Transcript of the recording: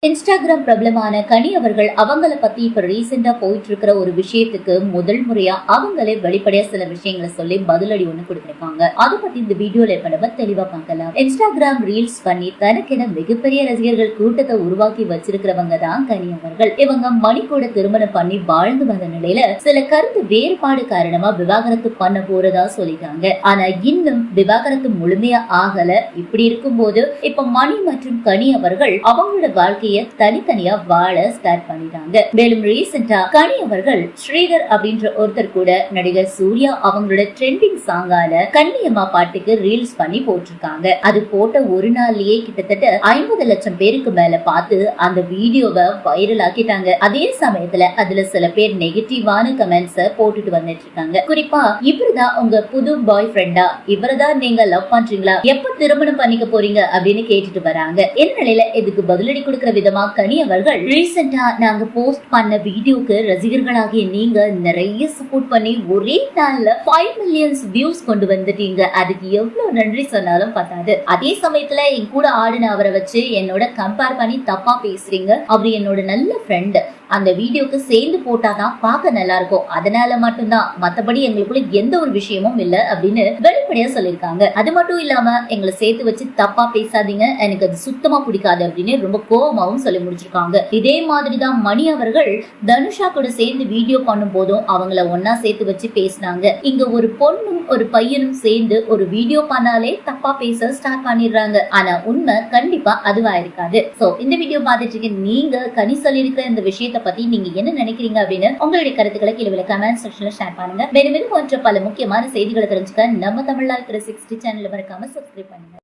Instagram பிரபலமான கனி அவர்கள் அவங்கள பத்தி இப்ப ரீசெண்டா போயிட்டு இருக்கிற ஒரு விஷயத்துக்கு முதல் முறையா அவங்களே வெளிப்படையா சில விஷயங்களை சொல்லி பதிலடி ஒண்ணு கொடுத்திருக்காங்க. அதை பத்தி இந்த வீடியோல இப்ப நம்ம தெளிவா பார்க்கலாம். இன்ஸ்டாகிராம் ரீல்ஸ் பண்ணி தனக்கென மிகப்பெரிய ரசிகர்கள் கூட்டத்தை உருவாக்கி வச்சிருக்கிறவங்க தான் கனி அவர்கள். இவங்க மணி கூட திருமணம் பண்ணி வாழ்ந்து வந்த நிலையில சில கருத்து வேறுபாடு காரணமா விவாகரத்து பண்ண போறதா சொல்லிட்டாங்க. ஆனா இன்னும் விவாகரத்து முழுமையா ஆகல. இப்படி இருக்கும்போது இப்ப மணி மற்றும் கனி அவர்கள் அவங்களோட வாழ்க்கையை தனித்தனியா வாழ ஸ்டார்ட் பண்ணிட்டாங்க. மேலும் ரீசெண்டா கனி அவர்கள் ஸ்ரீதர் அப்படின்ற ஒருத்தர் கூட நடிகர் சூர்யா அவங்களோட ட்ரெண்டிங் சாங்கான கண்ணியம்மா பாட்டுக்கு ரீல்ஸ் பண்ணி போட்டிருக்காங்க. அது போட்ட ஒரு நாள்லயே கிட்டத்தட்ட 50 லட்சம் பேருக்கு மேல பார்த்து அந்த வீடியோவை வைரல் ஆக்கிட்டாங்க. அதே சமயத்துல அதுல சில பேர் நெகட்டிவான கமெண்ட்ஸ் போட்டுட்டு வந்துட்டு இருக்காங்க. குறிப்பா இவருதான் உங்க புது பாய் ஃப்ரெண்டா, இவரதான் நீங்க லவ் பண்றீங்களா, எப்ப திருமணம் பண்ணிக்க போறீங்க அப்படின்னு கேட்டுட்டு வராங்க. இந்த நிலையில இதுக்கு பதிலடி கொடுக்கிற விதமா கனி அவர்கள் ரீசெண்டா நாங்க போஸ்ட் பண்ண வீடியோக்கு ரசிகர்களாகிய நீங்க நிறைய சப்போர்ட் பண்ணி ஒரே நாள்ல 5 மில்லியன் வியூஸ் கொண்டு வந்துட்டீங்க, அதுக்கு எவ்வளவு நன்றி சொன்னாலும் பத்தாது. அதே சமயத்துல என் கூட ஆடின அவரை வச்சு என்னோட கம்பேர் பண்ணி தப்பா பேசுறீங்க, அவரு என்னோட நல்ல ஃப்ரெண்ட், அந்த வீடியோக்கு சேர்ந்து போட்டாதான் பார்க்க நல்லா இருக்கும், அதனால மட்டும்தான், மத்தபடி எங்களுக்குள்ள எந்த ஒரு விஷயமும் இல்ல அப்படின்னு வெளிப்படையா சொல்லிருக்காங்க. அது மட்டும் இல்லாம எங்களை சேர்த்து வச்சு தப்பா பேசாதீங்க, எனக்கு அது சுத்தமா பிடிக்காது அப்படின்னு ரொம்ப கோபமாவும் சொல்லி முடிச்சிருக்காங்க. இதே மாதிரிதான் மணி அவர்கள் தனுஷா கூட சேர்ந்து வீடியோ பண்ணும் போதும் அவங்கள ஒன்னா சேர்த்து வச்சு பேசினாங்க. இங்க ஒரு பொண்ணும் ஒரு பையனும் சேர்ந்து ஒரு வீடியோ பண்ணாலே தப்பா பேச ஸ்டார்ட் பண்ணிடுறாங்க. ஆனா உண்மை கண்டிப்பா அதுவா இருக்காது. சோ இந்த வீடியோ பார்த்துட்டு இருக்க நீங்க கனி சொல்லியிருக்கிற இந்த விஷயத்தை பத்தி நீங்க என்ன நினைக்கிறீங்க அப்படின்னு உங்களுடைய கருத்துக்களை கீழே கமெண்ட் செக்ஷன்ல ஷேர் பண்ணுங்க. மேலும் போன்ற பல முக்கியமான செய்திகளை தெரிஞ்சுக்க நம்ம தமிழ்நாடு 360 சேனலை மறக்காம சப்ஸ்கிரைப் பண்ணுங்க.